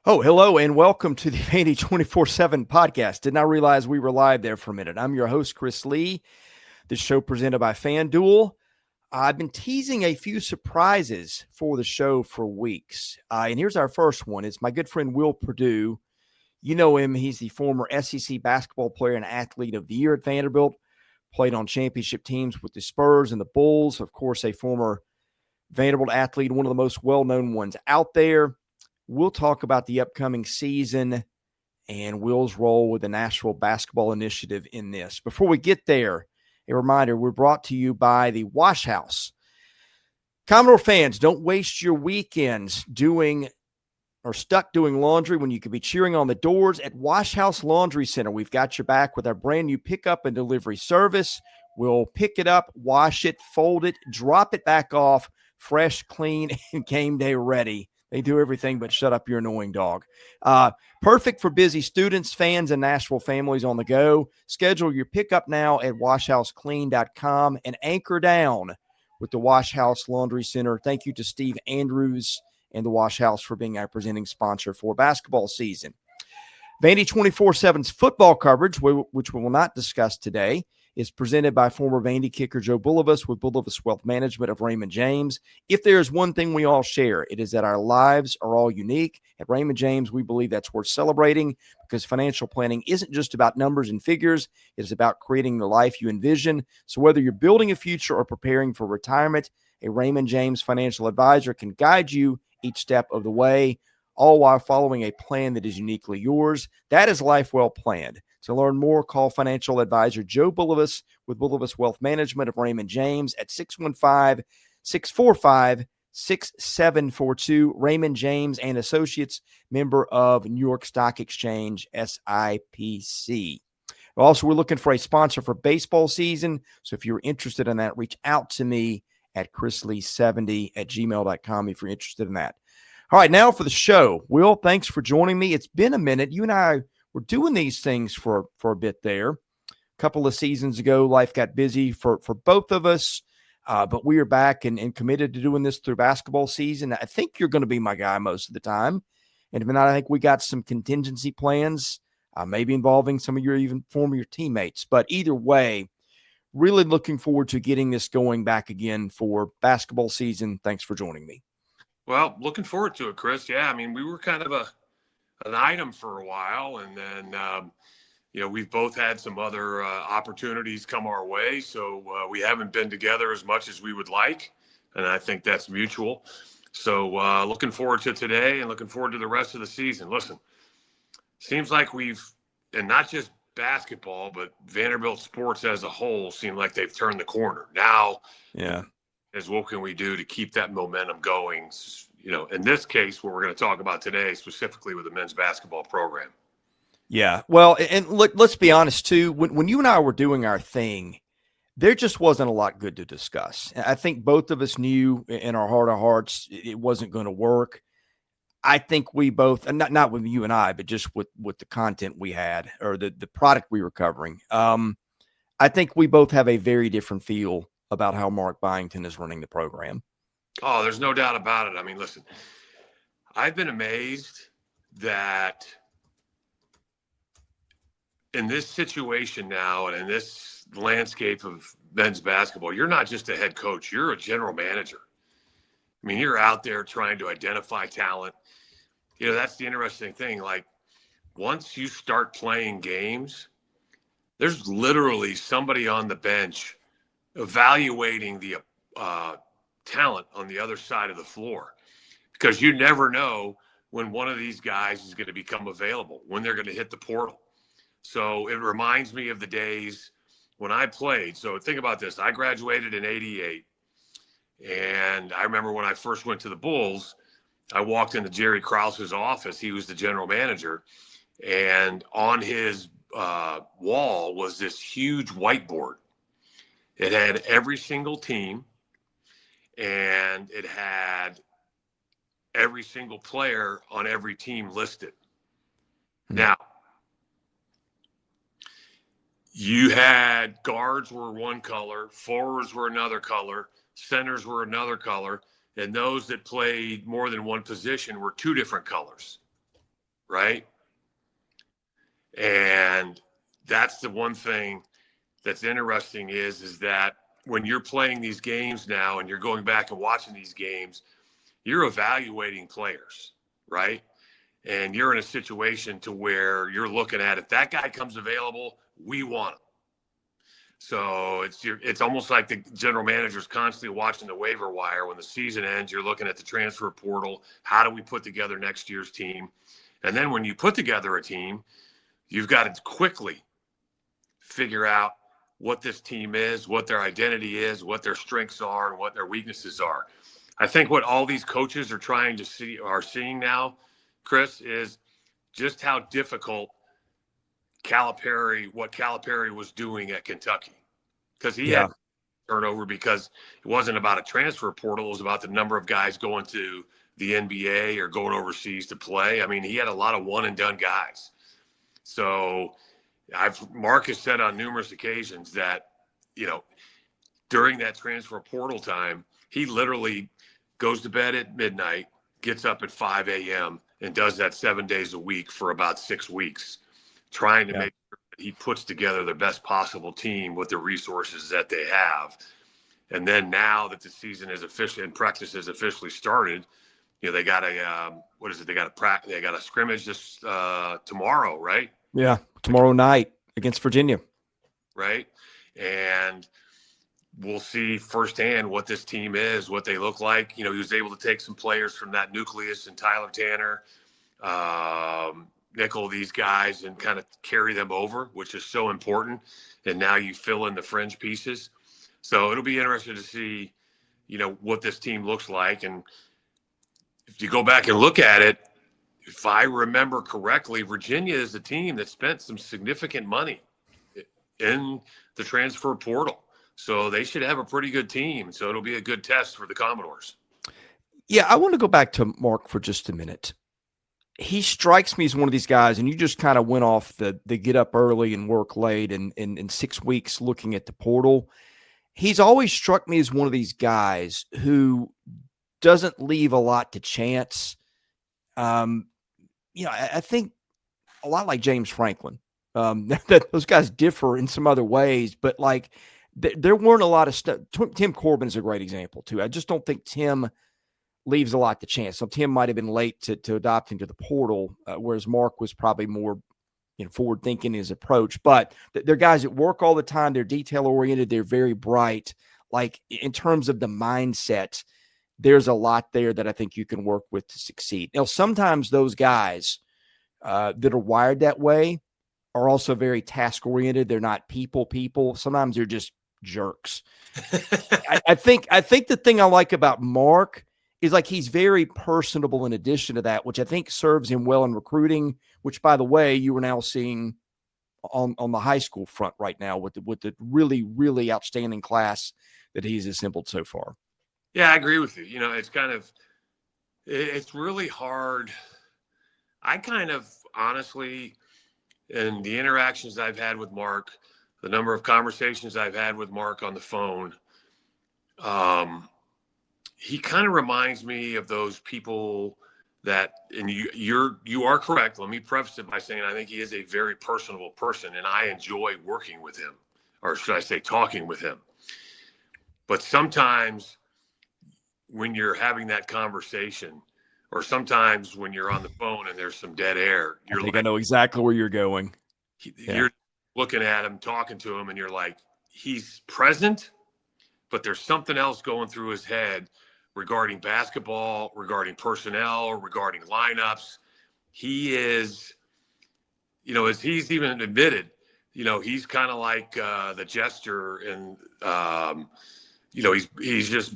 Oh, hello and welcome to the Vandy 24/7 podcast. Did not realize we were live there for a minute. I'm your host, Chris Lee. This show presented by FanDuel. I've been teasing a few surprises for the show for weeks. And here's our first one. It's my good friend, Will Perdue. You know him. He's the former SEC basketball player and athlete of the year at Vanderbilt. Played on championship teams with the Spurs and the Bulls. Of course, a former Vanderbilt athlete, one of the most well-known ones out there. We'll talk about the upcoming season and Will's role with the Nashville Basketball Initiative in this. Before we get there, a reminder, we're brought to you by the Wash House. Commodore fans, don't waste your weekends stuck doing laundry when you could be cheering on the Doors at Wash House Laundry Center. We've got your back with our brand new pickup and delivery service. We'll pick it up, wash it, fold it, drop it back off, fresh, clean, and game day ready. They do everything but shut up your annoying dog. Perfect for busy students, fans, and Nashville families on the go. Schedule your pickup now at washhouseclean.com and anchor down with the Wash House Laundry Center. Thank you to Steve Andrews and the Wash House for being our presenting sponsor for basketball season. Vandy 24/7's football coverage, which we will not discuss today, is presented by former Vandy kicker Joe Bulovas with Bulovas Wealth Management of Raymond James. If there is one thing we all share, it is that our lives are all unique. At Raymond James, we believe that's worth celebrating because financial planning isn't just about numbers and figures. It is about creating the life you envision. So whether you're building a future or preparing for retirement, a Raymond James financial advisor can guide you each step of the way, all while following a plan that is uniquely yours. That is life well planned. To learn more, call financial advisor Joe Bulovas with Bulovas Wealth Management of Raymond James at 615-645-6742. Raymond James and Associates, member of New York Stock Exchange, SIPC. Also, we're looking for a sponsor for baseball season. So if you're interested in that, reach out to me at chrislee70@gmail.com if you're interested in that. All right, now for the show. Will, thanks for joining me. It's been a minute. You and I were doing these things for a bit there. A couple of seasons ago, life got busy for both of us, but we are back and committed to doing this through basketball season. I think you're going to be my guy most of the time. And if not, I think we got some contingency plans, maybe involving some of your even former teammates. But either way, really looking forward to getting this going back again for basketball season. Thanks for joining me. Well, looking forward to it, Chris. Yeah, I mean, we were kind of an item for a while, and then we've both had some other opportunities come our way, so we haven't been together as much as we would like, and I think that's mutual. So looking forward to today and looking forward to the rest of the season. Listen, seems like and not just basketball, but Vanderbilt sports as a whole seem like they've turned the corner. Now, yeah, what can we do to keep that momentum going? In this case, what we're going to talk about today, specifically with the men's basketball program. Yeah. Well, and look, let's be honest too. When you and I were doing our thing, there just wasn't a lot good to discuss. I think both of us knew in our heart of hearts it wasn't going to work. I think we both, not with you and I, but just with the content we had or the product we were covering. I think we both have a very different feel about how Mark Byington is running the program. Oh, there's no doubt about it. I mean, listen, I've been amazed that in this situation now and in this landscape of men's basketball, you're not just a head coach, you're a general manager. I mean, you're out there trying to identify talent. That's the interesting thing. Like, once you start playing games, there's literally somebody on the bench evaluating the talent on the other side of the floor, because you never know when one of these guys is going to become available, when they're going to hit the portal. So it reminds me of the days when I played. So think about this. I graduated in 88. And I remember when I first went to the Bulls, I walked into Jerry Krause's office. He was the general manager. And on his wall was this huge whiteboard. It had every single team, and it had every single player on every team listed. Now, you had guards were one color, forwards were another color, centers were another color, and those that played more than one position were two different colors. right? And that's the one thing that's interesting is that when you're playing these games now and you're going back and watching these games, you're evaluating players, right? And you're in a situation to where you're looking at, if that guy comes available, we want him. So it's almost like the general manager's constantly watching the waiver wire. When the season ends, you're looking at the transfer portal. How do we put together next year's team? And then when you put together a team, you've got to quickly figure out what this team is, what their identity is, what their strengths are, and what their weaknesses are. I think what all these coaches are seeing now, Chris, is just how difficult what Calipari was doing at Kentucky, because he had turnover, because it wasn't about a transfer portal. It was about the number of guys going to the NBA or going overseas to play. I mean, he had a lot of one and done guys. So Mark has said on numerous occasions that, during that transfer portal time, he literally goes to bed at midnight, gets up at 5 a.m. and does that 7 days a week for about 6 weeks, trying to make sure that he puts together the best possible team with the resources that they have. And then now that the season is officially and practice has officially started, they got they got a scrimmage this tomorrow, right? Yeah, tomorrow night against Virginia. Right. And we'll see firsthand what this team is, what they look like. He was able to take some players from that nucleus and Tyler Tanner, Nickel, these guys, and kind of carry them over, which is so important. And now you fill in the fringe pieces. So it'll be interesting to see, what this team looks like. And if you go back and look at it, if I remember correctly, Virginia is a team that spent some significant money in the transfer portal. So they should have a pretty good team. So it'll be a good test for the Commodores. Yeah, I want to go back to Mark for just a minute. He strikes me as one of these guys, and you just kind of went off the get up early and work late and in 6 weeks looking at the portal. He's always struck me as one of these guys who doesn't leave a lot to chance. I think a lot like James Franklin. That those guys differ in some other ways, but like there weren't a lot of stuff. Tim Corbin is a great example too. I just don't think Tim leaves a lot to chance. So Tim might have been late to adopt into the portal, whereas Mark was probably more forward thinking in his approach. But they're guys that work all the time. They're detail oriented. They're very bright. Like in terms of the mindset, there's a lot there that I think you can work with to succeed. Now, sometimes those guys that are wired that way are also very task oriented. They're not people. Sometimes they're just jerks. I think the thing I like about Mark is like he's very personable in addition to that, which I think serves him well in recruiting, which, by the way, you are now seeing on the high school front right now with the really, really outstanding class that he's assembled so far. Yeah, I agree with you. It's really hard. I kind of honestly, in the interactions I've had with Mark, the number of conversations I've had with Mark on the phone, he kind of reminds me of those people that, and you are correct. Let me preface it by saying I think he is a very personable person, and I enjoy working with him, or should I say talking with him. But sometimes when you're having that conversation, or sometimes when you're on the phone and there's some dead air, I know exactly where you're going. You're looking at him, talking to him, and you're like, he's present, but there's something else going through his head regarding basketball, regarding personnel, regarding lineups. He is, as he's even admitted, he's kind of like the jester, and he's just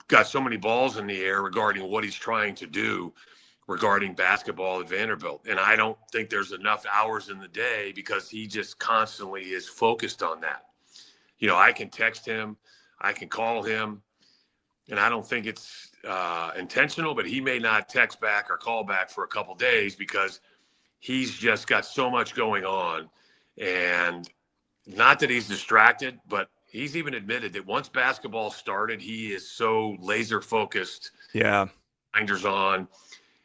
got so many balls in the air regarding what he's trying to do regarding basketball at Vanderbilt. And I don't think there's enough hours in the day because he just constantly is focused on that. I can text him, I can call him, and I don't think it's intentional, but he may not text back or call back for a couple of days because he's just got so much going on. And not that he's distracted, but he's even admitted that once basketball started, he is so laser focused. Yeah. Blinders on.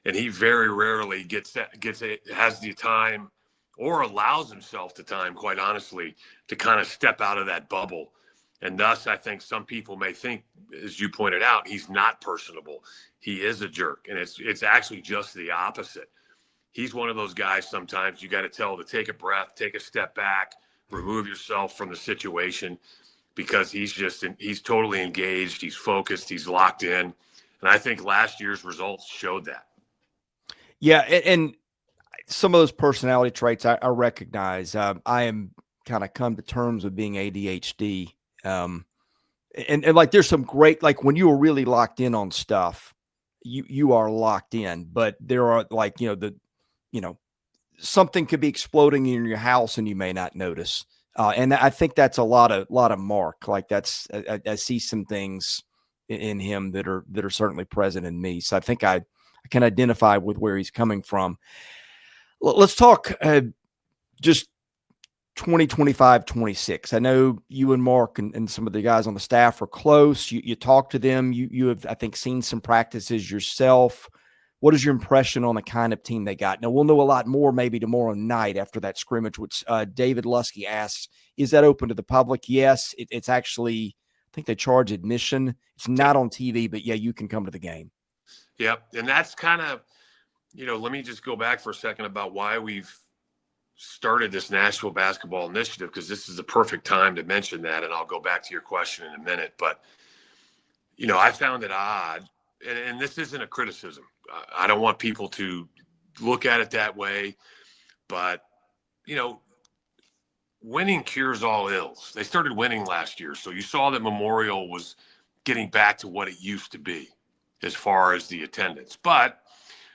and he very rarely has the time or allows himself the time, quite honestly, to kind of step out of that bubble. And thus, I think some people may think, as you pointed out, he's not personable. He is a jerk, and it's actually just the opposite. He's one of those guys sometimes you got to tell to take a breath, take a step back, remove yourself from the situation, because he's totally engaged, he's focused, he's locked in. And I think last year's results showed that. Yeah, and some of those personality traits I recognize. I am kind of come to terms with being ADHD. And like there's some great, like when you are really locked in on stuff, you are locked in, but there are like, you know, something could be exploding in your house and you may not notice. And I think that's a lot of Mark. Like I see some things in him that are certainly present in me. So I think I can identify with where he's coming from. Let's talk just 2025, 26. I know you and Mark and some of the guys on the staff are close. You talk to them. You have, I think, seen some practices yourself. What is your impression on the kind of team they got? Now, we'll know a lot more maybe tomorrow night after that scrimmage, which David Lusky asks, is that open to the public? Yes, it's actually, I think they charge admission. It's not on TV, but yeah, you can come to the game. Yep. And that's kind of, let me just go back for a second about why we've started this Nashville Basketball Initiative, because this is the perfect time to mention that. And I'll go back to your question in a minute. But, I found it odd, and this isn't a criticism. I don't want people to look at it that way. But, winning cures all ills. They started winning last year. So you saw that Memorial was getting back to what it used to be as far as the attendance. But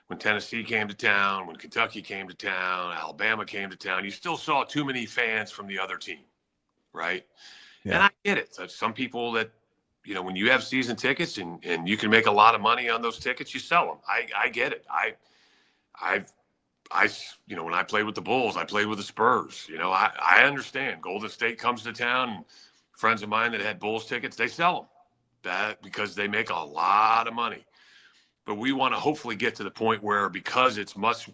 when Tennessee came to town, when Kentucky came to town, Alabama came to town, you still saw too many fans from the other team, right? Yeah. And I get it. Some people that, when you have season tickets and you can make a lot of money on those tickets, you sell them. I get it. When I played with the Bulls, I played with the Spurs. I understand. Golden State comes to town, and friends of mine that had Bulls tickets, they sell them because they make a lot of money. But we want to hopefully get to the point where, because it's much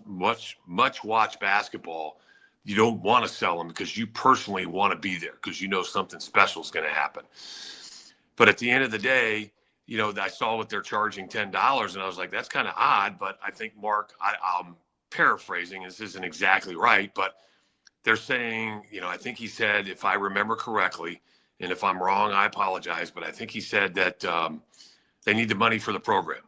watch basketball, you don't want to sell them because you personally want to be there because something special is going to happen. But at the end of the day, I saw what they're charging $10, and I was like, that's kind of odd. But I think, Mark, I'm paraphrasing, this isn't exactly right, but they're saying, I think he said, if I remember correctly, and if I'm wrong, I apologize, but I think he said that they need the money for the program.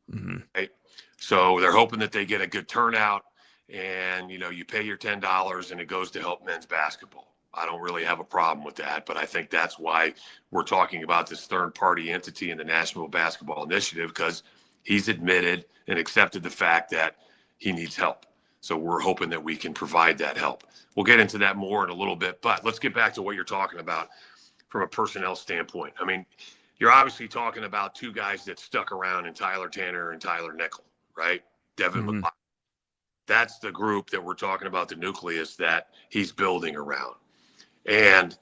Mm-hmm. Right? So they're hoping that they get a good turnout, and you pay your $10 and it goes to help men's basketball. I don't really have a problem with that, but I think that's why we're talking about this third-party entity in the Nashville Basketball Initiative, because he's admitted and accepted the fact that he needs help. So we're hoping that we can provide that help. We'll get into that more in a little bit, but let's get back to what you're talking about from a personnel standpoint. I mean, you're obviously talking about two guys that stuck around in Tyler Tanner and Tyler Nickel, right? Devin McLaughlin. That's the group that we're talking about, the nucleus that he's building around. And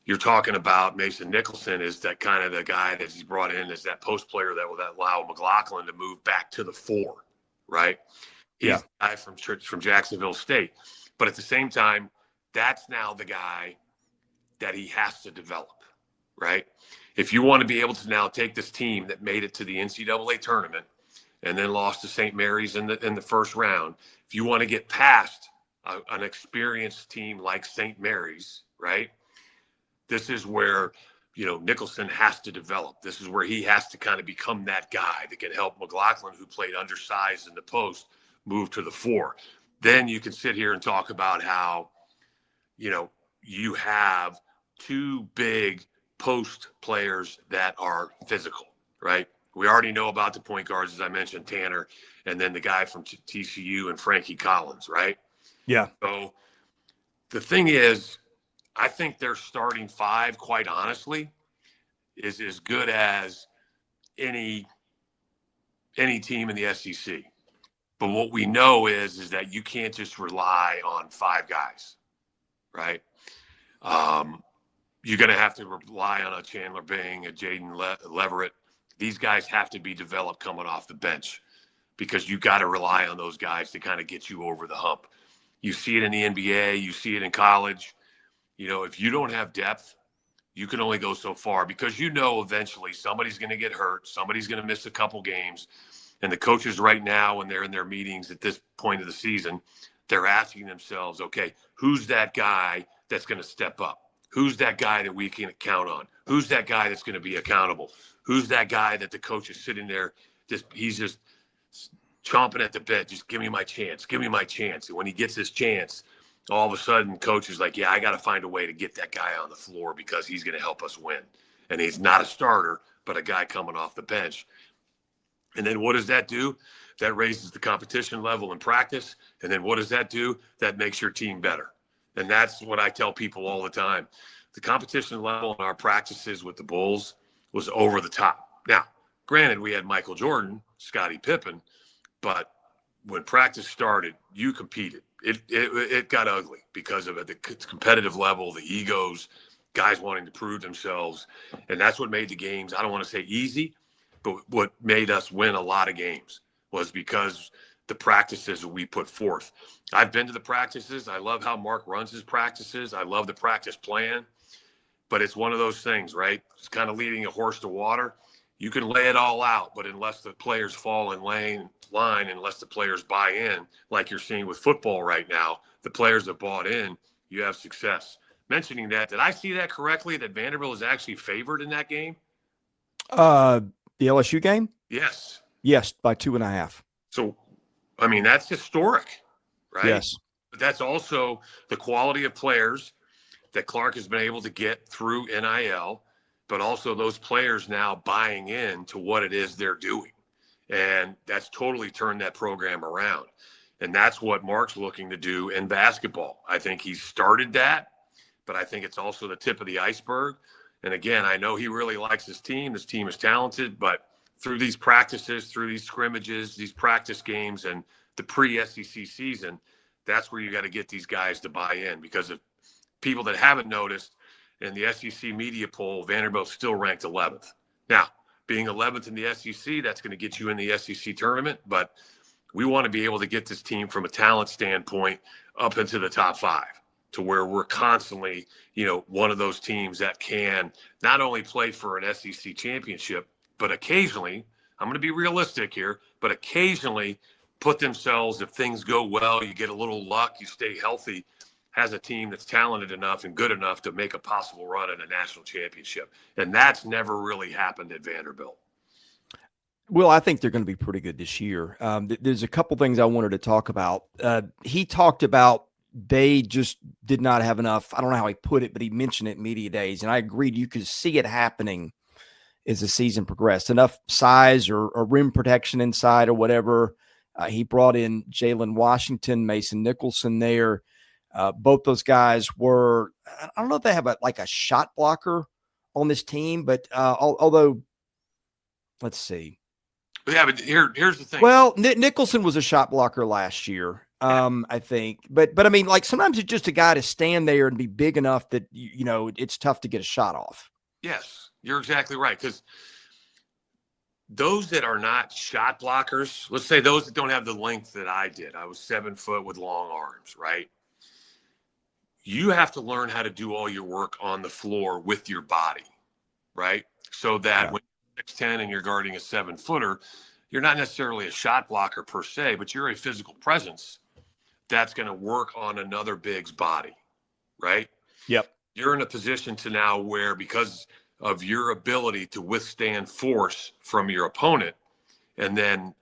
you're talking about Mason Nicholson is that kind of the guy that he's brought in as that post player that will allow McLaughlin to move back to the four, right? He's the guy from Jacksonville State. But at the same time, that's now the guy that he has to develop, right? If you want to be able to now take this team that made it to the NCAA tournament and then lost to St. Mary's in the first round, if you want to get past an experienced team like St. Mary's, right? This is where, Nicholson has to develop. This is where he has to kind of become that guy that can help McLaughlin, who played undersized in the post, move to the four. Then you can sit here and talk about how, you have two big post players that are physical, right? We already know about the point guards, as I mentioned, Tanner, and then the guy from TCU and Frankie Collins, right? Yeah. So the thing is, I think their starting five, quite honestly, is as good as any team in the SEC. But what we know is that you can't just rely on five guys, right? You're going to have to rely on a Chandler Bing, a Jaden Leverett. These guys have to be developed coming off the bench. because you got to rely on those guys to kind of get you over the hump. You see it in the NBA, you see it in college. If you don't have depth, you can only go so far because eventually somebody's going to get hurt, somebody's going to miss a couple games. And the coaches right now, when they're in their meetings at this point of the season, they're asking themselves, okay, who's that guy that's going to step up? Who's that guy that we can count on? Who's that guy that's going to be accountable? Who's that guy that the coach is sitting there, he's just chomping at the bit, just give me my chance, give me my chance. And when he gets his chance, all of a sudden coach is like, yeah, I got to find a way to get that guy on the floor because he's going to help us win. And he's not a starter, but a guy coming off the bench. And then what does that do? That raises the competition level in practice. And then what does that do? That makes your team better. And that's what I tell people all the time. The competition level in our practices with the Bulls was over the top. Now, granted, we had Michael Jordan, Scottie Pippen, but when practice started, you competed. It got ugly because of it, the competitive level, the egos, guys wanting to prove themselves. And that's what made the games, I don't want to say easy, but what made us win a lot of games was because the practices we put forth. I've been to the practices. I love how Mark runs his practices. I love the practice plan. But it's one of those things, right? It's kind of leading a horse to water. You can lay it all out, but unless the players fall in line, unless the players buy in, like you're seeing with football right now, the players that bought in, you have success. Mentioning that, did I see that correctly, that Vanderbilt is actually favored in that game? The LSU game? Yes. Yes, by 2.5. So, I mean, that's historic, right? Yes. But that's also the quality of players that Clark has been able to get through NIL, but also those players now buying in to what it is they're doing. And that's totally turned that program around. And that's what Mark's looking to do in basketball. I think he's started that, but I think it's also the tip of the iceberg. And again, I know he really likes his team. His team is talented, but through these practices, through these scrimmages, these practice games, and the pre-SEC season, that's where you got to get these guys to buy in. Because if people that haven't noticed, in the SEC media poll, Vanderbilt's still ranked 11th. Now, being 11th in the SEC, that's going to get you in the SEC tournament, but we want to be able to get this team from a talent standpoint up into the top 5 to where we're constantly, one of those teams that can not only play for an SEC championship, but occasionally, I'm going to be realistic here, but occasionally put themselves, if things go well, you get a little luck, you stay healthy, has a team that's talented enough and good enough to make a possible run at a national championship. And that's never really happened at Vanderbilt. Well, I think they're going to be pretty good this year. There's a couple things I wanted to talk about. He talked about they just did not have enough. I don't know how he put it, but he mentioned it in media days. And I agreed. You could see it happening as the season progressed. Enough size or rim protection inside or whatever. He brought in Jalen Washington, Mason Nicholson there. Both those guys were, I don't know if they have a shot blocker on this team, but although, let's see. Yeah, but here's the thing. Well, Nicholson was a shot blocker last year, I think. But I mean, sometimes it's just a guy to stand there and be big enough that, it's tough to get a shot off. Yes, you're exactly right. Because those that are not shot blockers, let's say those that don't have the length that I did. I was 7 foot with long arms, right? You have to learn how to do all your work on the floor with your body, right? So that when you're 6'10" and you're guarding a 7-footer, you're not necessarily a shot blocker per se, but you're a physical presence that's going to work on another big's body, right? Yep. You're in a position to now where, because of your ability to withstand force from your opponent and then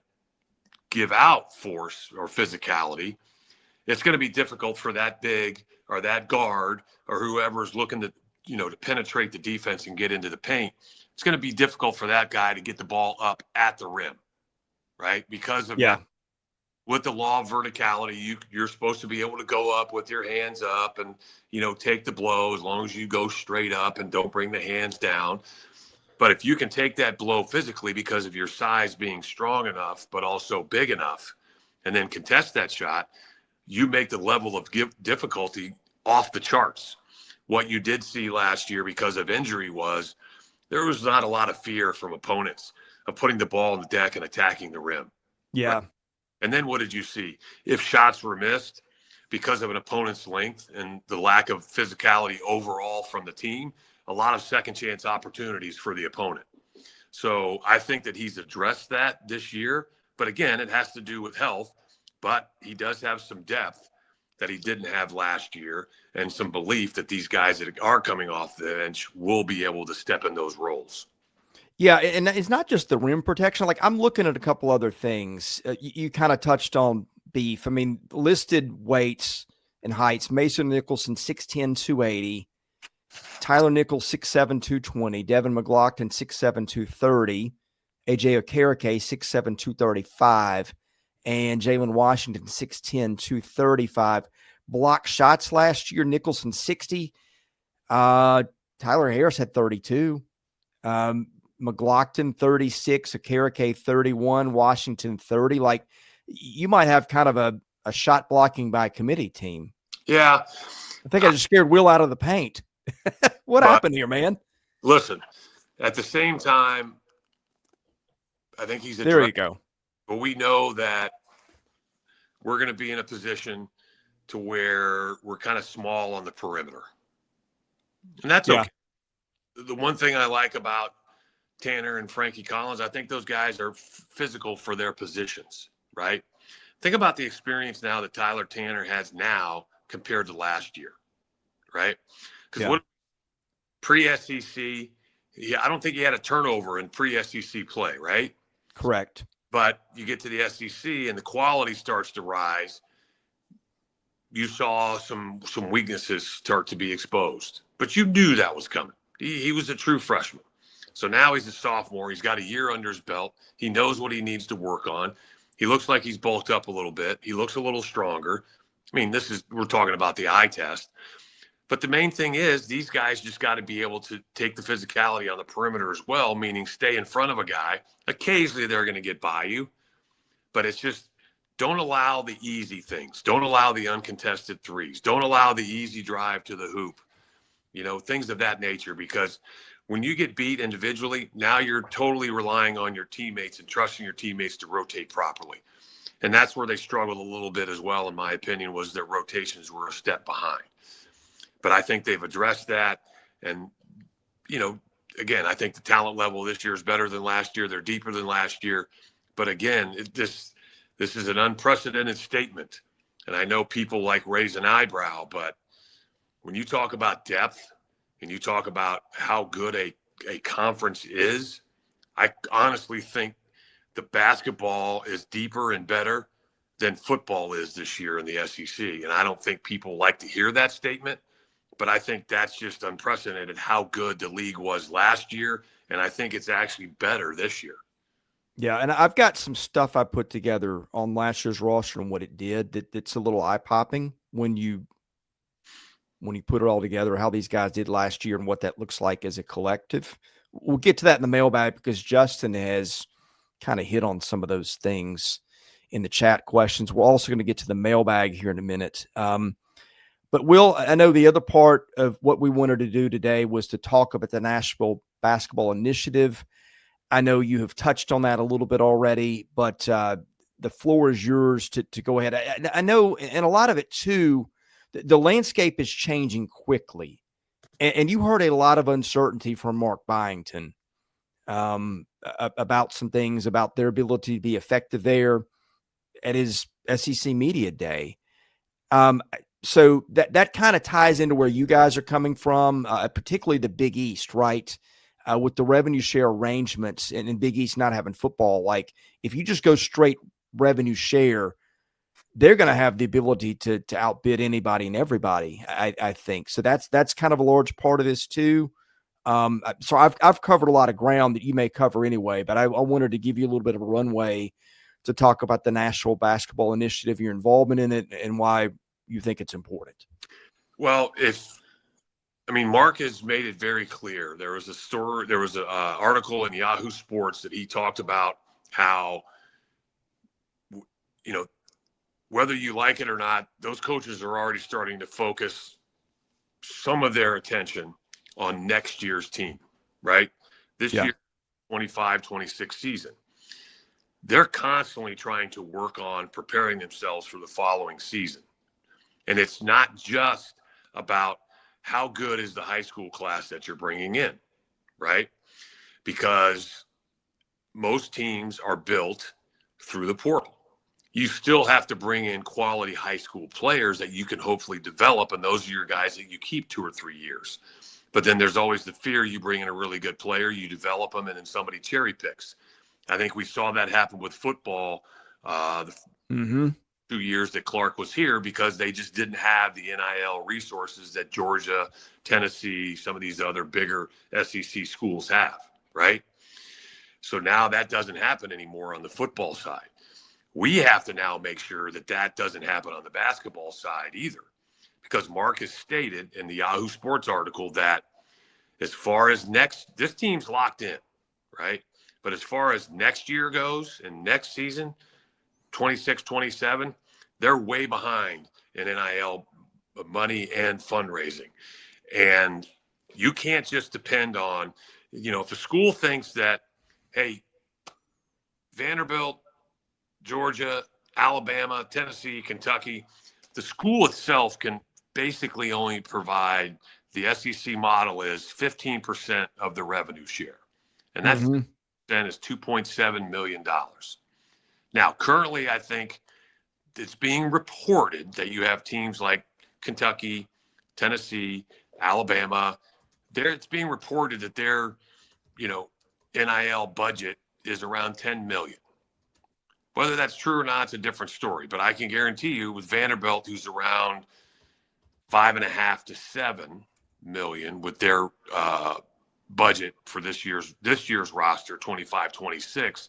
give out force or physicality, it's going to be difficult for that big or that guard or whoever's looking to, to penetrate the defense and get into the paint. It's going to be difficult for that guy to get the ball up at the rim, right? Because of that. With the law of verticality, you're supposed to be able to go up with your hands up and, take the blow as long as you go straight up and don't bring the hands down. But if you can take that blow physically because of your size being strong enough, but also big enough, and then contest that shot, you make the level of difficulty off the charts. What you did see last year because of injury was there was not a lot of fear from opponents of putting the ball on the deck and attacking the rim. Yeah. Right? And then what did you see? If shots were missed because of an opponent's length and the lack of physicality overall from the team, a lot of second chance opportunities for the opponent. So I think that he's addressed that this year. But again, it has to do with health. But he does have some depth that he didn't have last year and some belief that these guys that are coming off the bench will be able to step in those roles. Yeah, and it's not just the rim protection. Like, I'm looking at a couple other things. You kind of touched on beef. I mean, listed weights and heights: Mason Nicholson 6'10", 280. Tyler Nichols 6'7", 220. Devin McLaughlin 6'7", 230. AJ Okereke 6'7", 235. And Jalen Washington 6'10", 235. Block shots last year: Nicholson 60. Tyler Harris had 32. McLaughlin 36, Okereke 31, Washington 30. Like, you might have kind of a shot blocking by committee team. Yeah. I think I just scared Will out of the paint. What happened here, man? Listen, at the same time, I think he's there you go. But we know that we're going to be in a position to where we're kind of small on the perimeter. And that's okay. The one thing I like about Tanner and Frankie Collins, I think those guys are physical for their positions, right? Think about the experience now that Tyler Tanner has now compared to last year, right? Because what pre-SEC, I don't think he had a turnover in pre-SEC play, right? Correct. But you get to the SEC and the quality starts to rise. You saw some weaknesses start to be exposed, but you knew that was coming. He was a true freshman. So now he's a sophomore. He's got a year under his belt. He knows what he needs to work on. He looks like he's bulked up a little bit. He looks a little stronger. I mean, we're talking about the eye test. But the main thing is these guys just got to be able to take the physicality on the perimeter as well, meaning stay in front of a guy. Occasionally they're going to get by you, but it's just don't allow the easy things. Don't allow the uncontested threes. Don't allow the easy drive to the hoop, things of that nature, because when you get beat individually, now you're totally relying on your teammates and trusting your teammates to rotate properly. And that's where they struggled a little bit as well, in my opinion, was their rotations were a step behind. But I think they've addressed that. And, again, I think the talent level this year is better than last year. They're deeper than last year. But again, this is an unprecedented statement. And I know people like raise an eyebrow, but when you talk about depth and you talk about how good a conference is, I honestly think the basketball is deeper and better than football is this year in the SEC. And I don't think people like to hear that statement. But I think that's just unprecedented how good the league was last year. And I think it's actually better this year. Yeah, and I've got some stuff I put together on last year's roster and what it did that's a little eye-popping when you put it all together, how these guys did last year and what that looks like as a collective. We'll get to that in the mailbag because Justin has kind of hit on some of those things in the chat questions. We're also going to get to the mailbag here in a minute. But Will, I know the other part of what we wanted to do today was to talk about the Nashville Basketball Initiative. I know you have touched on that a little bit already, but the floor is yours to go ahead. I know, and a lot of it too, the landscape is changing quickly. And you heard a lot of uncertainty from Mark Byington about some things, about their ability to be effective there at his SEC Media Day. So that kind of ties into where you guys are coming from, particularly the Big East, right? With the revenue share arrangements and Big East not having football. Like, if you just go straight revenue share, they're going to have the ability to outbid anybody and everybody, I think. So that's kind of a large part of this too. So I've covered a lot of ground that you may cover anyway, but I wanted to give you a little bit of a runway to talk about the Nashville Basketball Initiative, your involvement in it, and why you think it's important. Well, Mark has made it very clear. There was an article in Yahoo Sports that he talked about how, whether you like it or not, those coaches are already starting to focus some of their attention on next year's team, right? This year, 25-26 season. they're constantly trying to work on preparing themselves for the following season. And it's not just about how good is the high school class that you're bringing in, right? Because most teams are built through the portal. You still have to bring in quality high school players that you can hopefully develop, and those are your guys that you keep 2 or 3 years. But then there's always the fear you bring in a really good player, you develop them, and then somebody cherry picks. I think we saw that happen with football the 2 years that Clark was here, because they just didn't have the NIL resources that Georgia, Tennessee, some of these other bigger SEC schools have, right? So now that doesn't happen anymore on the football side. We have to now make sure that that doesn't happen on the basketball side either, because Mark has stated in the Yahoo Sports article that as far as this team's locked in, right? But as far as next year goes and next season, 26, 27, they're way behind in NIL money and fundraising. And you can't just depend on, if the school thinks that, hey, Vanderbilt, Georgia, Alabama, Tennessee, Kentucky, the school itself can basically only provide, the SEC model is 15% of the revenue share. And that's then is $2.7 million. Now, currently, I think it's being reported that you have teams like Kentucky, Tennessee, Alabama. It's being reported that their, NIL budget is around $10 million. Whether that's true or not, it's a different story. But I can guarantee you, with Vanderbilt, who's around 5.5 to 7 million with their budget for this year's roster, 25-26,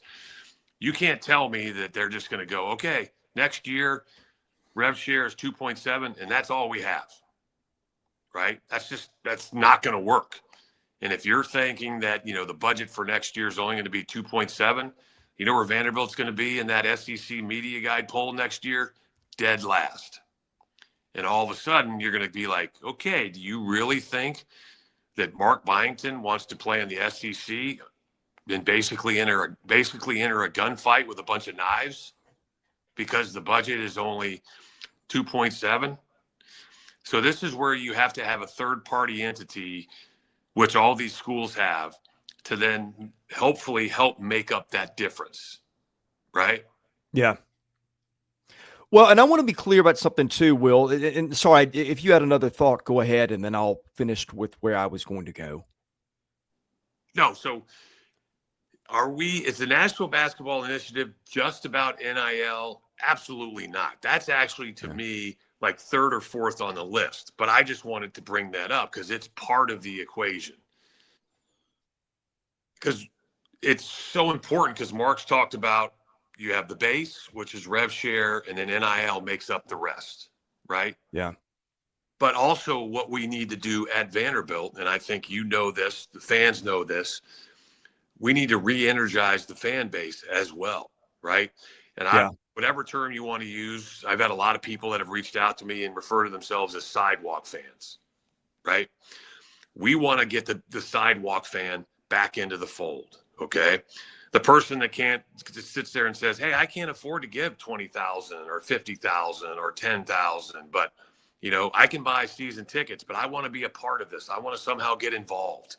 you can't tell me that they're just going to go, okay, next year rev share is 2.7 and that's all we have, right? That's not going to work. And if you're thinking that, the budget for next year is only going to be 2.7, you know where Vanderbilt's going to be in that SEC media guide poll next year? Dead last. And all of a sudden you're going to be like, okay, do you really think that Mark Byington wants to play in the SEC and basically enter a gunfight with a bunch of knives because the budget is only 2.7? So this is where you have to have a third-party entity, which all these schools have, to then hopefully help make up that difference, right? Yeah. Well, and I want to be clear about something too, Will. And sorry, if you had another thought, go ahead, and then I'll finish with where I was going to go. No, so is the Nashville Basketball Initiative just about NIL? Absolutely not. That's actually, to me, like third or fourth on the list. But I just wanted to bring that up because it's part of the equation. Because it's so important, because Mark's talked about, you have the base, which is rev share, and then NIL makes up the rest, right? Yeah. But also what we need to do at Vanderbilt, and I think this, the fans know this, we need to re-energize the fan base as well, right? And whatever term you want to use, I've had a lot of people that have reached out to me and refer to themselves as sidewalk fans, right? We want to get the sidewalk fan back into the fold, okay? The person that just sits there and says, hey, I can't afford to give 20,000 or 50,000 or 10,000, but I can buy season tickets, but I want to be a part of this. I want to somehow get involved.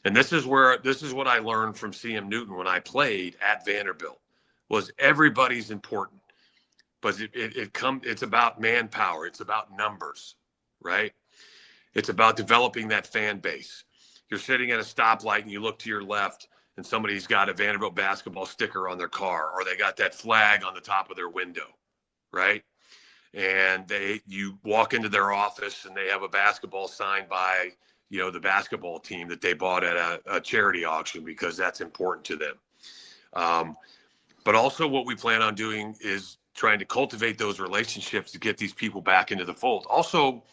And this is what I learned from CM Newton when I played at Vanderbilt, was everybody's important, but it's about manpower. It's about numbers, right? It's about developing that fan base. You're sitting at a stoplight and you look to your left and somebody's got a Vanderbilt basketball sticker on their car, or they got that flag on the top of their window, right? And you walk into their office and they have a basketball signed by, the basketball team that they bought at a charity auction because that's important to them. But also what we plan on doing is trying to cultivate those relationships to get these people back into the fold. Also,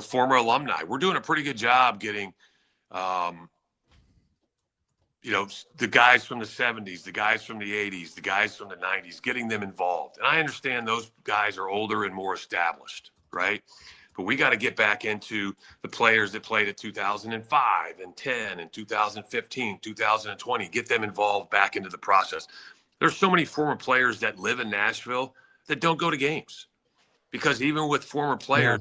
former alumni. We're doing a pretty good job getting, the guys from the 70s, the guys from the 80s, the guys from the 90s, getting them involved. And I understand those guys are older and more established, right? But we got to get back into the players that played at 2005 and 10 and 2015, 2020, get them involved back into the process. There's so many former players that live in Nashville that don't go to games because even with former players,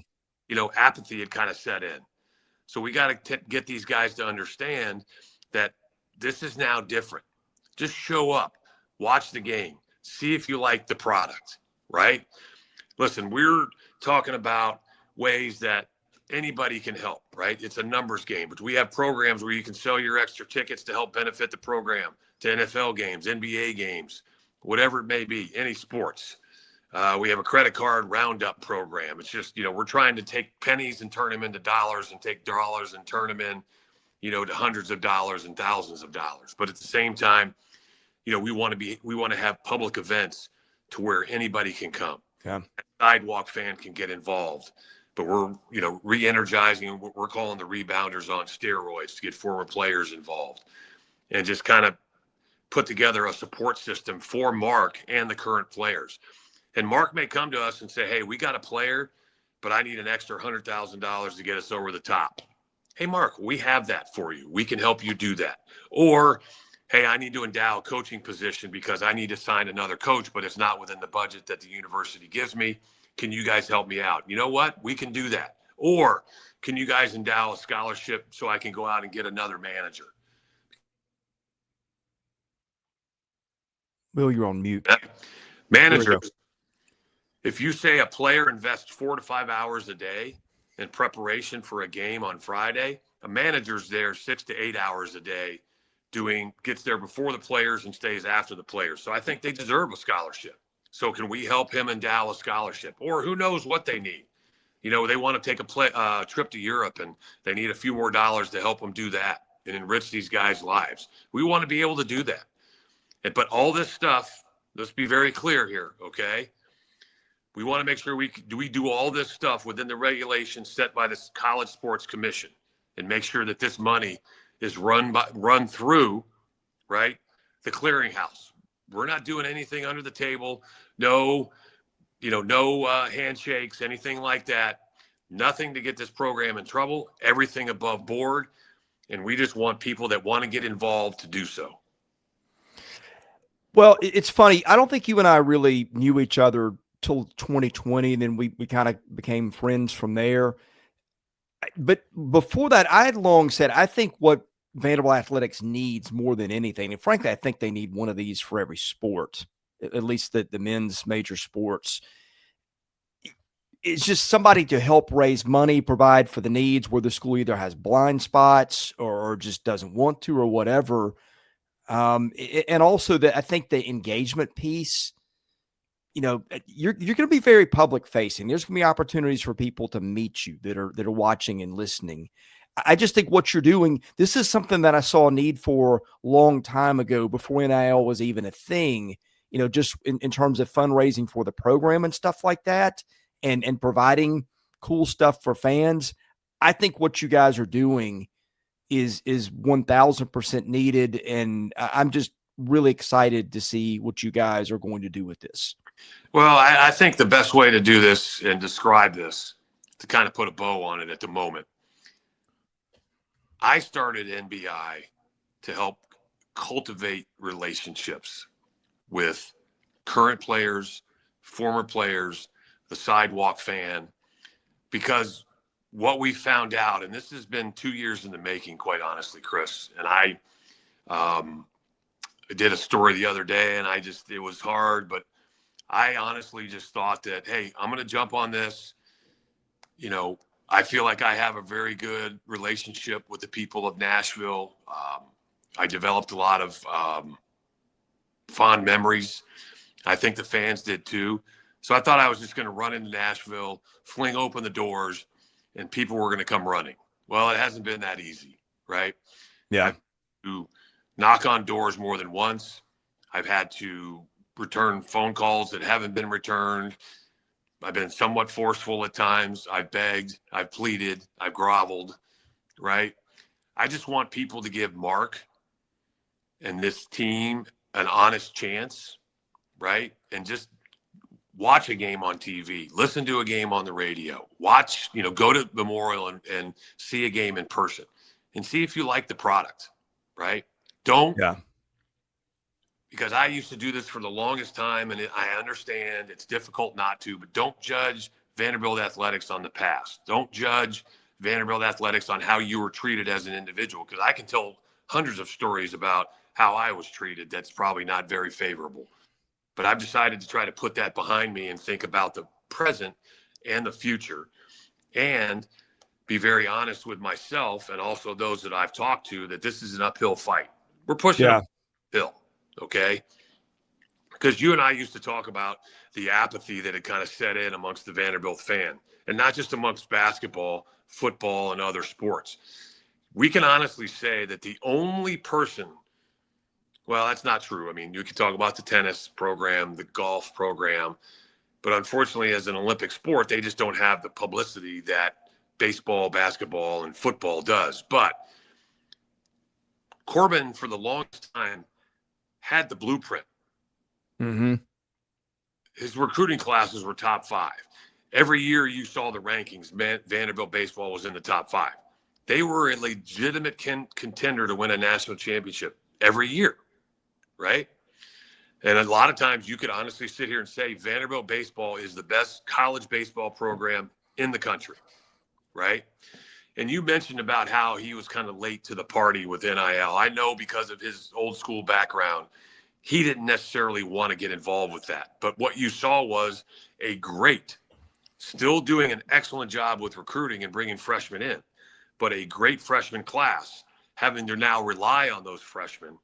apathy had kind of set in. So we got to get these guys to understand that this is now different. Just show up, watch the game, see if you like the product, right? Listen, we're talking about ways that anybody can help, right? It's a numbers game, but we have programs where you can sell your extra tickets to help benefit the program, to NFL games, NBA games, whatever it may be, any sports. We have a credit card roundup program. It's just, we're trying to take pennies and turn them into dollars and take dollars and turn them in, to hundreds of dollars and thousands of dollars. But at the same time, we want to have public events to where anybody can come. Yeah. A sidewalk fan can get involved, but we're, re-energizing what we're calling the rebounders on steroids to get former players involved and just kind of put together a support system for Mark and the current players. And Mark may come to us and say, hey, we got a player, but I need an extra $100,000 to get us over the top. Hey, Mark, we have that for you. We can help you do that. Or, hey, I need to endow a coaching position because I need to sign another coach, but it's not within the budget that the university gives me. Can you guys help me out? You know what? We can do that. Or can you guys endow a scholarship so I can go out and get another manager? Will, you're on mute. Managers, if you say a player invests 4 to 5 hours a day in preparation for a game on Friday, a manager's there 6 to 8 hours a day gets there before the players and stays after the players. So I think they deserve a scholarship. So can we help him endow a scholarship? Or who knows what they need? They want to take a trip to Europe and they need a few more dollars to help them do that and enrich these guys' lives. We want to be able to do that. But all this stuff, let's be very clear here, okay? We want to make sure we do all this stuff within the regulations set by the College Sports Commission and make sure that this money is run through, right, the clearinghouse. We're not doing anything under the table. No handshakes, anything like that. Nothing to get this program in trouble. Everything above board. And we just want people that want to get involved to do so. Well, it's funny. I don't think you and I really knew each other till 2020, and then we kind of became friends from there. But before that, I had long said, I think what Vanderbilt Athletics needs more than anything, and frankly, I think they need one of these for every sport, at least the men's major sports. It's just somebody to help raise money, provide for the needs where the school either has blind spots or just doesn't want to or whatever. And also I think the engagement piece, you're going to be very public facing. There's going to be opportunities for people to meet you that are watching and listening. I just think what you're doing, this is something that I saw a need for a long time ago before NIL was even a thing, just in terms of fundraising for the program and stuff like that and providing cool stuff for fans. I think what you guys are doing is 1000% needed. And I'm just really excited to see what you guys are going to do with this. Well, I think the best way to do this and describe this, to kind of put a bow on it at the moment, I started NBI to help cultivate relationships with current players, former players, the sidewalk fan, because what we found out, and this has been 2 years in the making, quite honestly, Chris, and I did a story the other day, and it was hard, but I honestly just thought that, hey, I'm going to jump on this. I feel like I have a very good relationship with the people of Nashville. I developed a lot of fond memories. I think the fans did too. So I thought I was just going to run into Nashville, fling open the doors, and people were going to come running. Well, it hasn't been that easy, right? Yeah. I've had to knock on doors more than once. I've had to return phone calls that haven't been returned. I've been somewhat forceful at times. I've begged, I've pleaded, I've groveled, right? I just want people to give Mark and this team an honest chance, right? And just watch a game on TV, listen to a game on the radio, watch, go to Memorial and see a game in person and see if you like the product, right? Don't because I used to do this for the longest time, and I understand it's difficult not to, but don't judge Vanderbilt athletics on the past. Don't judge Vanderbilt athletics on how you were treated as an individual, because I can tell hundreds of stories about how I was treated that's probably not very favorable. But I've decided to try to put that behind me and think about the present and the future, and be very honest with myself and also those that I've talked to that this is an uphill fight. We're pushing uphill, okay? Because you and I used to talk about the apathy that had kind of set in amongst the Vanderbilt fan, and not just amongst basketball, football, and other sports. We can honestly say that the only person, well, that's not true. I mean, you can talk about the tennis program, the golf program, but unfortunately, as an Olympic sport, they just don't have the publicity that baseball, basketball, and football does. But Corbin, for the longest time, had the blueprint. Mm-hmm. His recruiting classes were top 5. Every year you saw the rankings, Vanderbilt baseball was in the top 5. They were a legitimate contender to win a national championship every year, right? And a lot of times you could honestly sit here and say Vanderbilt baseball is the best college baseball program in the country, right? And you mentioned about how he was kind of late to the party with NIL. I know because of his old school background, he didn't necessarily want to get involved with that. But what you saw was a great, still doing an excellent job with recruiting and bringing freshmen in, but a great freshman class, having to now rely on those freshmen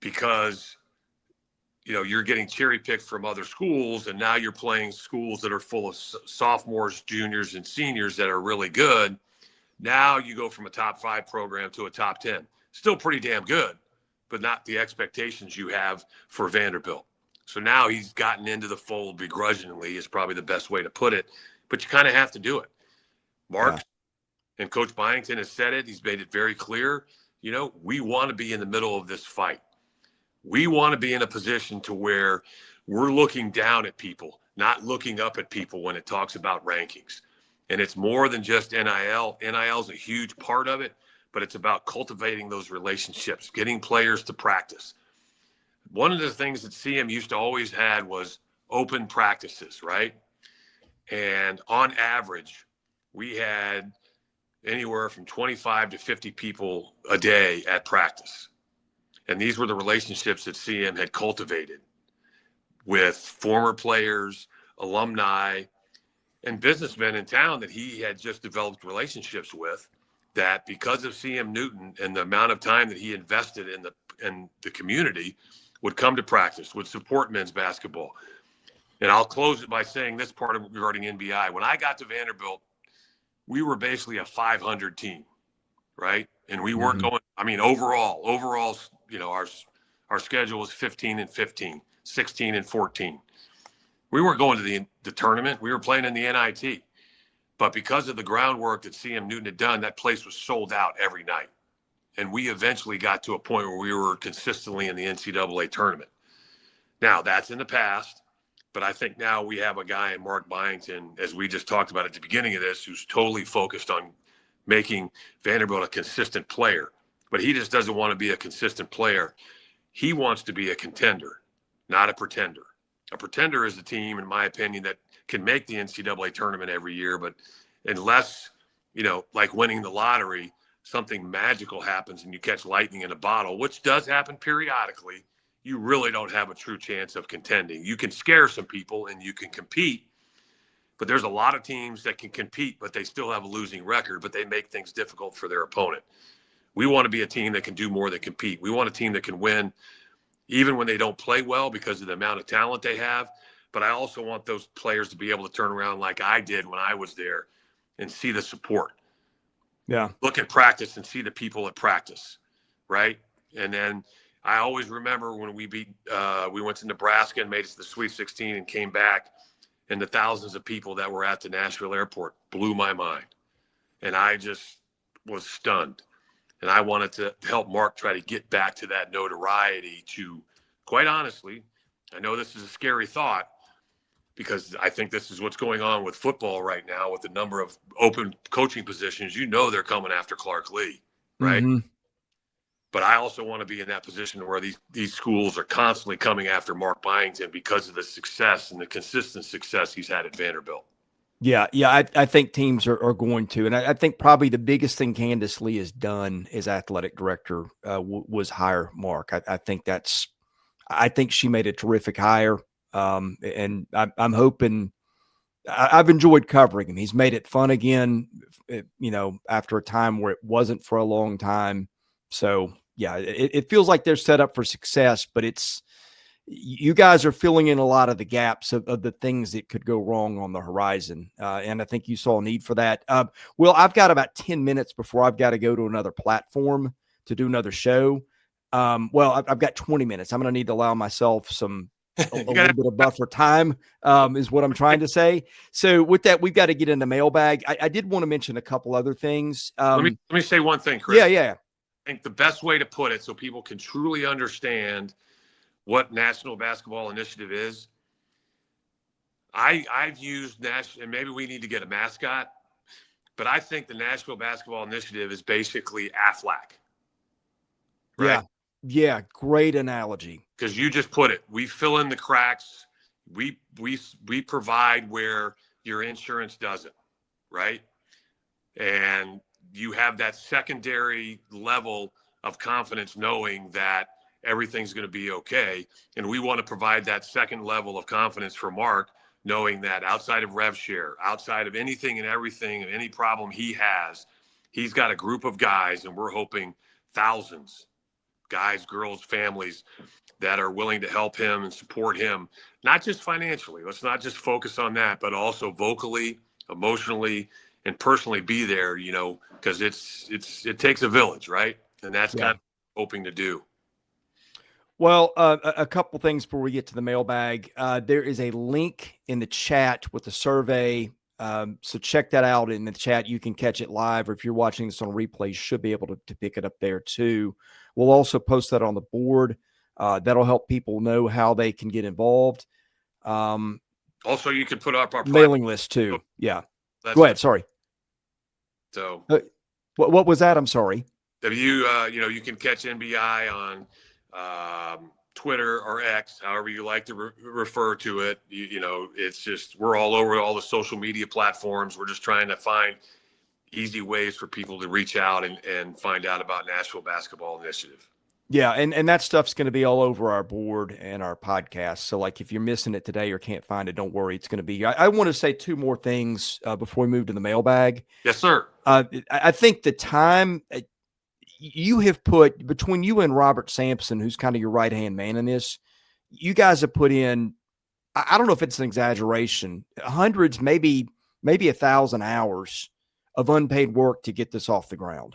because, you know, you're getting cherry picked from other schools, and now you're playing schools that are full of sophomores, juniors, and seniors that are really good. Now you go from a top 5 program to a top 10. Still pretty damn good, but not the expectations you have for Vanderbilt. So now he's gotten into the fold begrudgingly is probably the best way to put it, but you kind of have to do it. Mark and Coach Byington has said it. He's made it very clear. You know, we want to be in the middle of this fight. We want to be in a position to where we're looking down at people, not looking up at people when it talks about rankings. And it's more than just NIL. NIL is a huge part of it, but it's about cultivating those relationships, getting players to practice. One of the things that CM used to always had was open practices, right? And on average, we had anywhere from 25 to 50 people a day at practice. And these were the relationships that CM had cultivated with former players, alumni, and businessmen in town that he had just developed relationships with, that because of CM Newton and the amount of time that he invested in the community, would come to practice, would support men's basketball. And I'll close it by saying this part regarding NBI. When I got to Vanderbilt, we were basically a 500 team, right? And we weren't going, I mean, overall, you know, our schedule was 15 and 15, 16 and 14. We weren't going to the tournament. We were playing in the NIT. But because of the groundwork that CM Newton had done, that place was sold out every night. And we eventually got to a point where we were consistently in the NCAA tournament. Now, that's in the past. But I think now we have a guy in Mark Byington, as we just talked about at the beginning of this, who's totally focused on making Vanderbilt a consistent player. But he just doesn't want to be a consistent player. He wants to be a contender, not a pretender. A pretender is a team, in my opinion, that can make the NCAA tournament every year. But unless, you know, like winning the lottery, something magical happens and you catch lightning in a bottle, which does happen periodically, you really don't have a true chance of contending. You can scare some people and you can compete, but there's a lot of teams that can compete, but they still have a losing record, but they make things difficult for their opponent. We want to be a team that can do more than compete. We want a team that can win even when they don't play well because of the amount of talent they have. But I also want those players to be able to turn around like I did when I was there and see the support. Yeah. Look at practice and see the people at practice, right? And then I always remember when we went to Nebraska and made it to the Sweet 16 and came back, and the thousands of people that were at the Nashville airport blew my mind. And I just was stunned. And I wanted to help Mark try to get back to that notoriety to, quite honestly, I know this is a scary thought because I think this is what's going on with football right now with the number of open coaching positions. You know they're coming after Clark Lee, right? Mm-hmm. But I also want to be in that position where these schools are constantly coming after Mark Byington because of the success and the consistent success he's had at Vanderbilt. Yeah, I think teams are going to, and I think probably the biggest thing Candace Lee has done as athletic director was hire Mark. I think she made a terrific hire, and I'm hoping. I've enjoyed covering him. He's made it fun again, after a time where it wasn't for a long time. So yeah, it feels like they're set up for success, but you guys are filling in a lot of the gaps of the things that could go wrong on the horizon. And I think you saw a need for that. Well, I've got about 10 minutes before I've got to go to another platform to do another show. Well, I've got 20 minutes. I'm going to need to allow myself a little bit of buffer time, is what I'm trying to say. So with that, we've got to get into mailbag. I did want to mention a couple other things. Let me say one thing, Chris. Yeah. I think the best way to put it so people can truly understand what National Basketball Initiative is, I've used and maybe we need to get a mascot, but I think the Nashville Basketball Initiative is basically AFLAC. Right? Yeah, great analogy. Because you just put it. We fill in the cracks. We provide where your insurance doesn't, right? And you have that secondary level of confidence knowing that everything's going to be okay. And we want to provide that second level of confidence for Mark, knowing that outside of rev share, outside of anything and everything and any problem he has, he's got a group of guys, and we're hoping thousands, guys, girls, families that are willing to help him and support him, not just financially. Let's not just focus on that, but also vocally, emotionally, and personally be there, because it takes a village, right? And that's kind of hoping to do. Well, a couple things before we get to the mailbag. There is a link in the chat with the survey. So check that out in the chat. You can catch it live, or if you're watching this on replay, you should be able to pick it up there too. We'll also post that on the board. That'll help people know how they can get involved. Also, you can put up our mailing list too. Yeah. Go ahead. Sorry. So what was that? I'm sorry. You can catch NBI on Twitter or X, however you like to refer to it. It's just, we're all over all the social media platforms. We're just trying to find easy ways for people to reach out and find out about Nashville Basketball Initiative. Yeah, and that stuff's going to be all over our board and our podcast. So, like, if you're missing it today or can't find it, don't worry. It's going to be. I want to say two more things before we move to the mailbag. Yes, sir. I think the time you have put between you and Robert Sampson, who's kind of your right-hand man in this, you guys have put in, I don't know if it's an exaggeration, hundreds, maybe 1,000 hours of unpaid work to get this off the ground.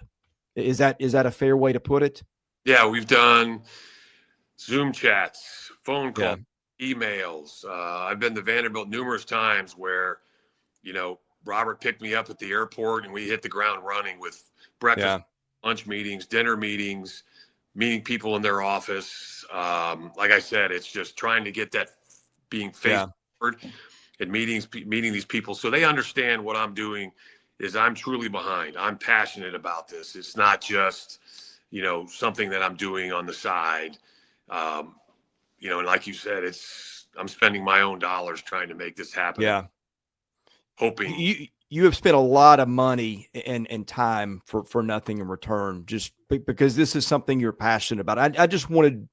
Is that a fair way to put it? Yeah, we've done Zoom chats, phone calls, emails. I've been to Vanderbilt numerous times where, Robert picked me up at the airport and we hit the ground running with breakfast, lunch meetings, dinner meetings, meeting people in their office. Like I said, it's just trying to get that being face forward and meeting these people so they understand what I'm doing is I'm truly behind. I'm passionate about this. It's not just something that I'm doing on the side. And like you said, I'm spending my own dollars trying to make this happen. Yeah. Hoping you have spent a lot of money and time for nothing in return, just because this is something you're passionate about. I just wanted,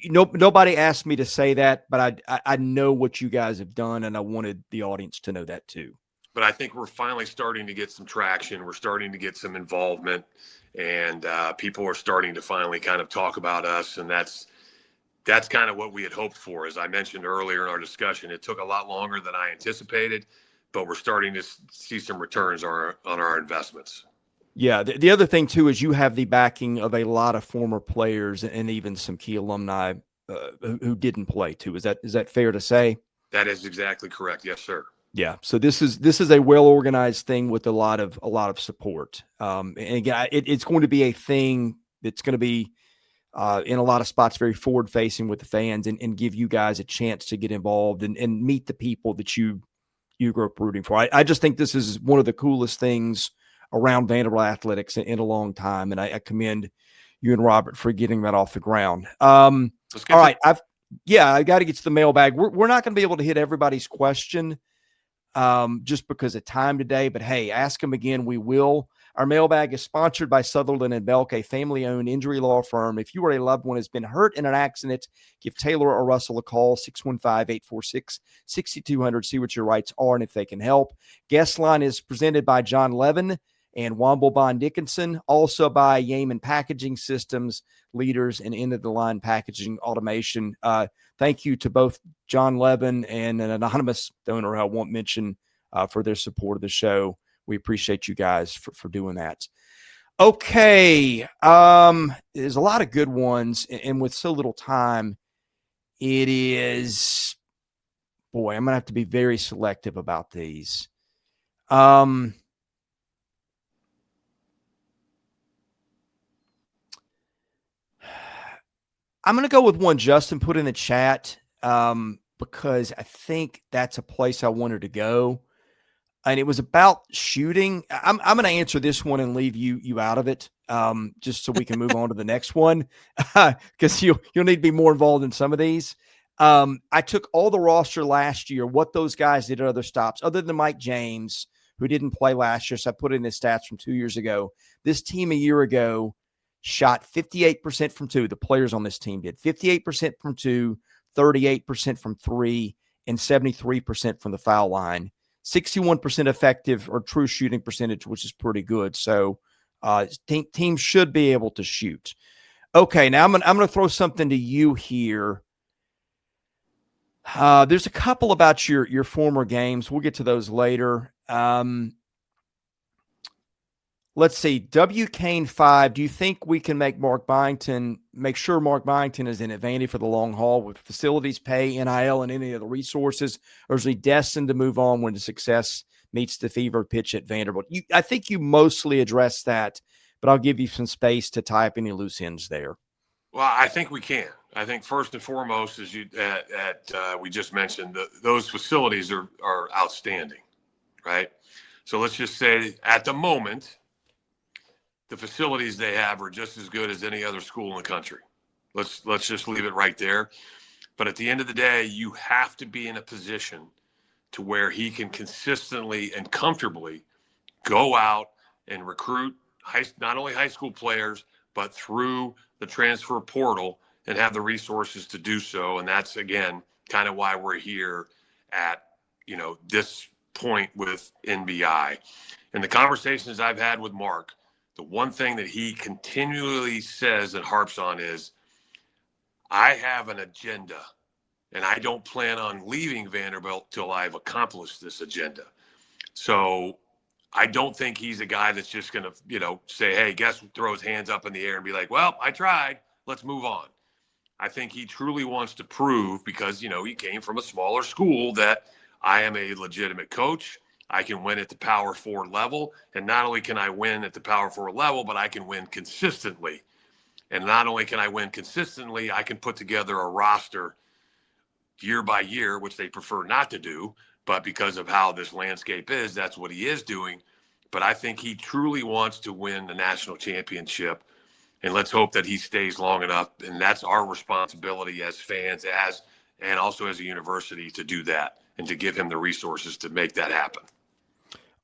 nobody asked me to say that, but I know what you guys have done, and I wanted the audience to know that too. But I think we're finally starting to get some traction. We're starting to get some involvement. And people are starting to finally kind of talk about us, and that's kind of what we had hoped for. As I mentioned earlier in our discussion, it took a lot longer than I anticipated, but we're starting to see some returns on our investments. Yeah, the other thing too is you have the backing of a lot of former players and even some key alumni who didn't play too. Is that fair to say? That is exactly correct. Yes, sir. Yeah. So this is a well-organized thing with a lot of support. And again, it's going to be a thing that's going to be in a lot of spots very forward-facing with the fans and give you guys a chance to get involved and meet the people that you grew up rooting for. I just think this is one of the coolest things around Vanderbilt athletics in a long time, and I commend you and Robert for getting that off the ground. Let's get all right. I got to get to the mailbag. We're not going to be able to hit everybody's question just because of time today. But, hey, ask them again. We will. Our mailbag is sponsored by Sutherland and Belk, a family-owned injury law firm. If you or a loved one has been hurt in an accident, give Taylor or Russell a call, 615-846-6200. See what your rights are and if they can help. Guest line is presented by John Levin and Womble Bond Dickinson, also by Yeaman Packaging Systems, leaders in end-of-the-line packaging automation. Thank you to both John Levin and an anonymous donor I won't mention for their support of the show. We appreciate you guys for doing that. Okay. There's a lot of good ones, and with so little time, it is, boy, I'm going to have to be very selective about these. I'm going to go with one Justin put in the chat because I think that's a place I wanted to go. And it was about shooting. I'm going to answer this one and leave you out of it just so we can move on to the next one because you'll need to be more involved in some of these. I took all the roster last year, what those guys did at other stops, other than Mike James, who didn't play last year. So I put in his stats from 2 years ago. This team a year ago shot 58% from two. The players on this team did 58% from two, 38% from three, and 73% from the foul line. 61% effective or true shooting percentage, which is pretty good. So team should be able to shoot. Okay, now I'm going to throw something to you here. There's a couple about your former games. We'll get to those later. Let's see. W. Kane 5. Do you think we can make sure Mark Byington is in at Vandy for the long haul with facilities, pay, NIL, and any other resources? Or is he destined to move on when the success meets the fever pitch at Vanderbilt? I think you mostly addressed that, but I'll give you some space to tie up any loose ends there. Well, I think we can. I think first and foremost, as we just mentioned, those facilities are outstanding, right? So let's just say at the moment, the facilities they have are just as good as any other school in the country. Let's just leave it right there. But at the end of the day, you have to be in a position to where he can consistently and comfortably go out and recruit not only high school players, but through the transfer portal and have the resources to do so. And that's, again, kind of why we're here at, this point with NBI. And the conversations I've had with Mark, the one thing that he continually says and harps on is, I have an agenda, and I don't plan on leaving Vanderbilt till I've accomplished this agenda. So I don't think he's a guy that's just going to, say, hey, throw his hands up in the air and be like, well, I tried, let's move on. I think he truly wants to prove, because, he came from a smaller school, that I am a legitimate coach. I can win at the Power 4 level. And not only can I win at the Power 4 level, but I can win consistently. And not only can I win consistently, I can put together a roster year by year, which they prefer not to do. But because of how this landscape is, that's what he is doing. But I think he truly wants to win the national championship. And let's hope that he stays long enough. And that's our responsibility as fans, and also as a university, to do that and to give him the resources to make that happen.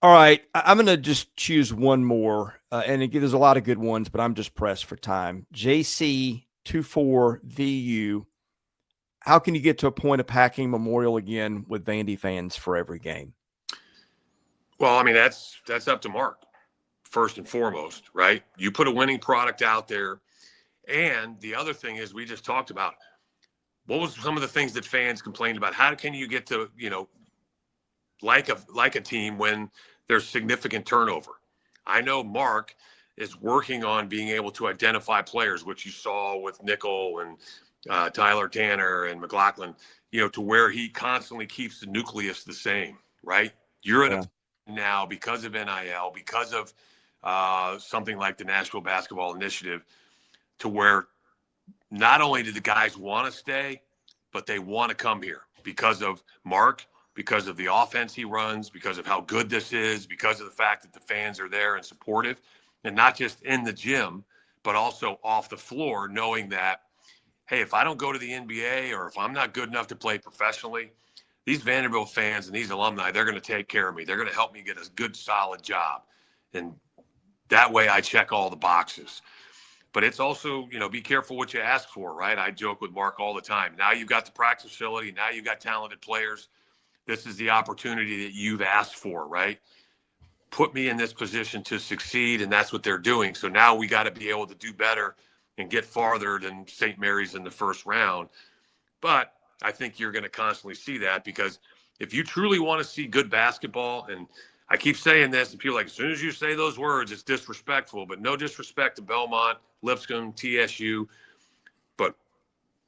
All right, I'm going to just choose one more. And again, there's a lot of good ones, but I'm just pressed for time. JC24VU. How can you get to a point of packing Memorial again with Vandy fans for every game? Well, I mean, that's up to Mark, first and foremost, right? You put a winning product out there. And the other thing is, we just talked about, what was some of the things that fans complained about? How can you get to, like a team when there's significant turnover? I know Mark is working on being able to identify players, which you saw with Nickel and Tyler Tanner and McLaughlin, to where he constantly keeps the nucleus the same, right? You're at a now, because of NIL, because of something like the Nashville Basketball Initiative, to where not only do the guys want to stay, but they want to come here because of Mark, because of the offense he runs, because of how good this is, because of the fact that the fans are there and supportive, and not just in the gym, but also off the floor, knowing that, hey, if I don't go to the NBA or if I'm not good enough to play professionally, these Vanderbilt fans and these alumni, they're going to take care of me. They're going to help me get a good, solid job. And that way I check all the boxes. But it's also, be careful what you ask for, right? I joke with Mark all the time. Now you've got the practice facility. Now you've got talented players. This is the opportunity that you've asked for, right? Put me in this position to succeed, and that's what they're doing. So now we got to be able to do better and get farther than St. Mary's in the first round. But I think you're going to constantly see that, because if you truly want to see good basketball, and I keep saying this, and people are like, as soon as you say those words, it's disrespectful, but no disrespect to Belmont, Lipscomb, TSU. But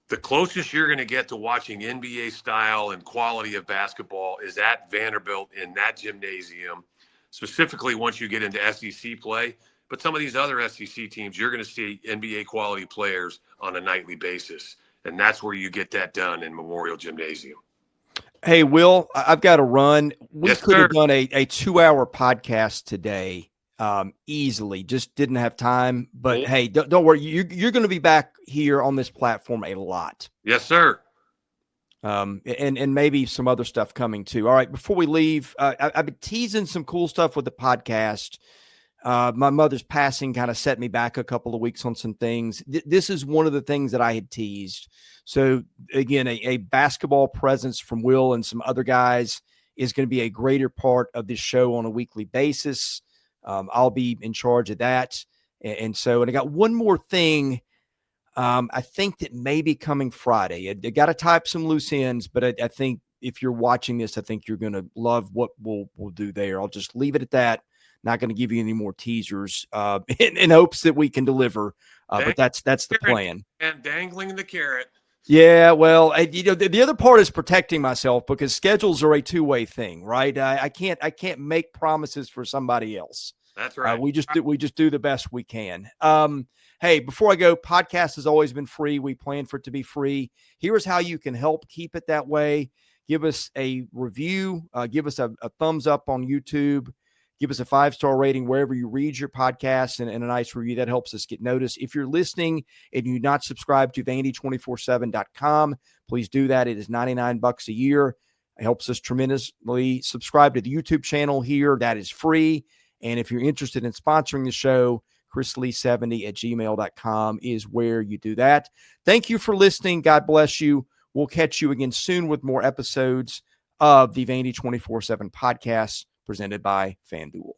the closest you're going to get to watching NBA style and quality of basketball is at Vanderbilt in that gymnasium, specifically once you get into SEC play. But some of these other SEC teams, you're going to see NBA quality players on a nightly basis. And that's where you get that done in Memorial Gymnasium. Hey, Will, I've got to run. We Yes, could sir. have done a 2-hour podcast today easily. Just didn't have time. But hey, don't worry. You're going to be back here on this platform a lot. Yes, sir. And maybe some other stuff coming too. All right, before we leave, I've been teasing some cool stuff with the podcast. My mother's passing kind of set me back a couple of weeks on some things. This is one of the things that I had teased. So again, a basketball presence from Will and some other guys is going to be a greater part of this show on a weekly basis. I'll be in charge of that. And I got one more thing. I think that maybe coming Friday, I got to type some loose ends, but I think if you're watching this, I think you're going to love what we'll do there. I'll just leave it at that. Not going to give you any more teasers in hopes that we can deliver. But that's the plan. And dangling the carrot. Yeah, well, the other part is protecting myself, because schedules are a two-way thing, right? I can't make promises for somebody else. That's right. We just do the best we can. Hey, before I go, podcast has always been free. We plan for it to be free. Here's how you can help keep it that way. Give us a review. Give us a thumbs up on YouTube. Give us a 5-star rating wherever you read your podcast, and a nice review. That helps us get noticed. If you're listening and you're not subscribed to Vandy247.com, please do that. It is $99 a year. It helps us tremendously. Subscribe to the YouTube channel here. That is free. And if you're interested in sponsoring the show, chrislee70@gmail.com is where you do that. Thank you for listening. God bless you. We'll catch you again soon with more episodes of the Vandy 24/7 podcast presented by FanDuel.